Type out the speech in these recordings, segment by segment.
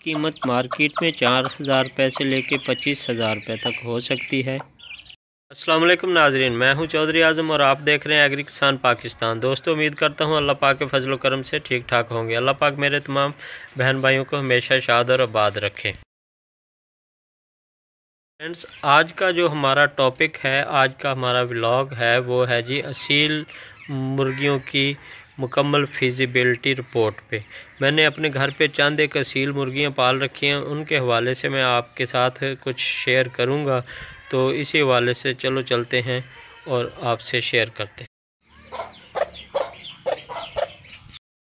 कीमत मार्केट में 4,000 रुपये से लेके 25,000 रुपये तक हो सकती है। अस्सलाम वालेकुम नाजरीन, मैं हूं चौधरी आज़म और आप देख रहे हैं एग्री किसान पाकिस्तान। दोस्तों, उम्मीद करता हूं अल्लाह पाक के फजल व करम से ठीक ठाक होंगे। अल्लाह पाक मेरे तमाम बहन भाइयों को हमेशा शाद और आबाद रखें। फ्रेंड्स, आज का जो हमारा टॉपिक है, आज का हमारा व्लॉग है, वो है जी असील मुर्गियों की मुकम्मल फिजिबिलिटी रिपोर्ट पे। मैंने अपने घर पे चंद एक असील मुर्गियाँ पाल रखी हैं, उनके हवाले से मैं आपके साथ कुछ शेयर करूँगा। तो इसी हवाले से चलो चलते हैं और आपसे शेयर करते हैं।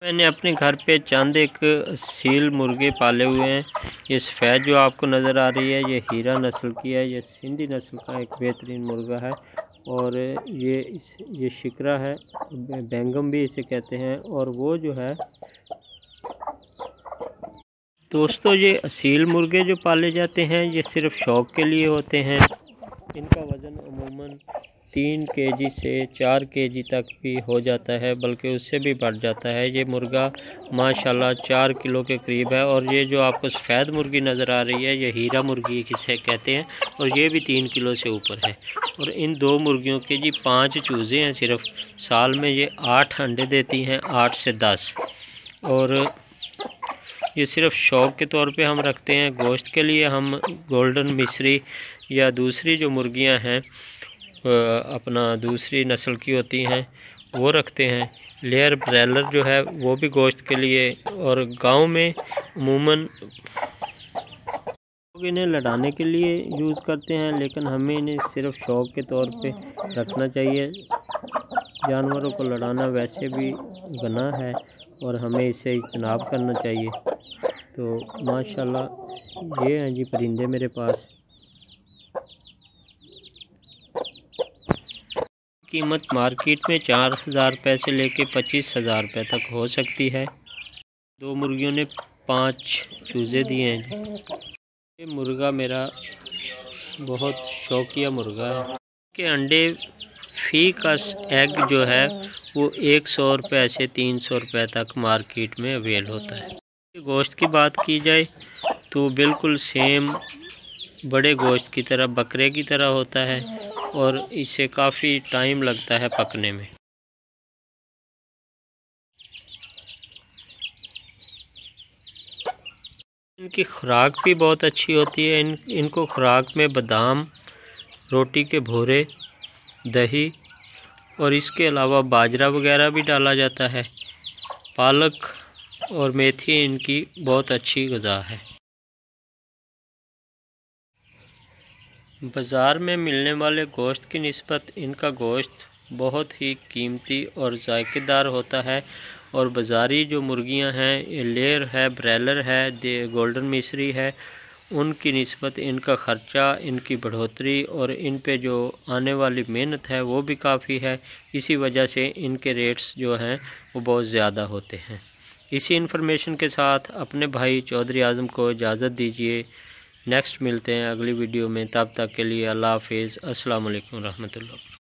मैंने अपने घर पे चंद एक असील मुर्गे पाले हुए हैं। ये सफ़ेद जो आपको नज़र आ रही है, ये हीरा नस्ल की है। ये सिंधी नस्ल का एक बेहतरीन मुर्गा है और ये शिकरा है, बेंगम भी इसे कहते हैं। और वो जो है दोस्तों, ये असील मुर्गे जो पाले जाते हैं, ये सिर्फ शौक़ के लिए होते हैं। इनका वज़न अमूमन 3 केजी से 4 केजी तक भी हो जाता है, बल्कि उससे भी बढ़ जाता है। ये मुर्गा माशाल्लाह 4 किलो के करीब है। और ये जो आपको सफ़ेद मुर्गी नज़र आ रही है, ये हीरा मुर्गी किसे कहते हैं, और ये भी 3 किलो से ऊपर है। और इन 2 मुर्गियों के जी 5 चूज़े हैं सिर्फ। साल में ये 8 अंडे देती हैं, 8 से 10। और ये सिर्फ शौक़ के तौर पे हम रखते हैं। गोश्त के लिए हम गोल्डन मिस्री या दूसरी जो मुर्गियां हैं अपना दूसरी नस्ल की होती हैं, वो रखते हैं। लेयर ब्रेलर जो है वो भी गोश्त के लिए। और गांव में अमूमन लोग इन्हें लड़ाने के लिए यूज़ करते हैं, लेकिन हमें इन्हें सिर्फ शौक़ के तौर पे रखना चाहिए। जानवरों को लड़ाना वैसे भी गुनाह है और हमें इससे इज्तनाब करना चाहिए। तो माशाल्लाह ये हैं जी परिंदे मेरे पास। कीमत मार्केट में 4,000 रुपये से लेके 25,000 रुपये तक हो सकती है। 2 मुर्गियों ने 5 चूज़े दिए हैं। ये मुर्गा मेरा बहुत शौकिया मुर्गा है। के अंडे फी का एग जो है वो 100 रुपये से 300 रुपये तक मार्केट में अवेल होता है। गोश्त की बात की जाए तो बिल्कुल सेम बड़े गोश्त की तरह, बकरे की तरह होता है और इसे काफ़ी टाइम लगता है पकने में। इनकी खुराक भी बहुत अच्छी होती है। इनको खुराक में बादाम, रोटी के भूरे, दही और इसके अलावा बाजरा वगैरह भी डाला जाता है। पालक और मेथी इनकी बहुत अच्छी ग़िज़ा है। बाज़ार में मिलने वाले गोश्त की निस्बत इनका गोश्त बहुत ही कीमती और जायकेदार होता है। और बाज़ारी जो मुर्गियां हैं, ये लेयर है, ब्रेलर है, गोल्डन मिस्री है, उनकी निस्बत इनका ख़र्चा, इनकी बढ़ोतरी और इन पे जो आने वाली मेहनत है वो भी काफ़ी है। इसी वजह से इनके रेट्स जो हैं वो बहुत ज़्यादा होते हैं। इसी इन्फॉर्मेशन के साथ अपने भाई चौधरी आज़म को इजाज़त दीजिए। नेक्स्ट मिलते हैं अगली वीडियो में, तब तक के लिए अल्लाह हाफिज़। अस्सलाम वालेकुम रहमतुल्लाह।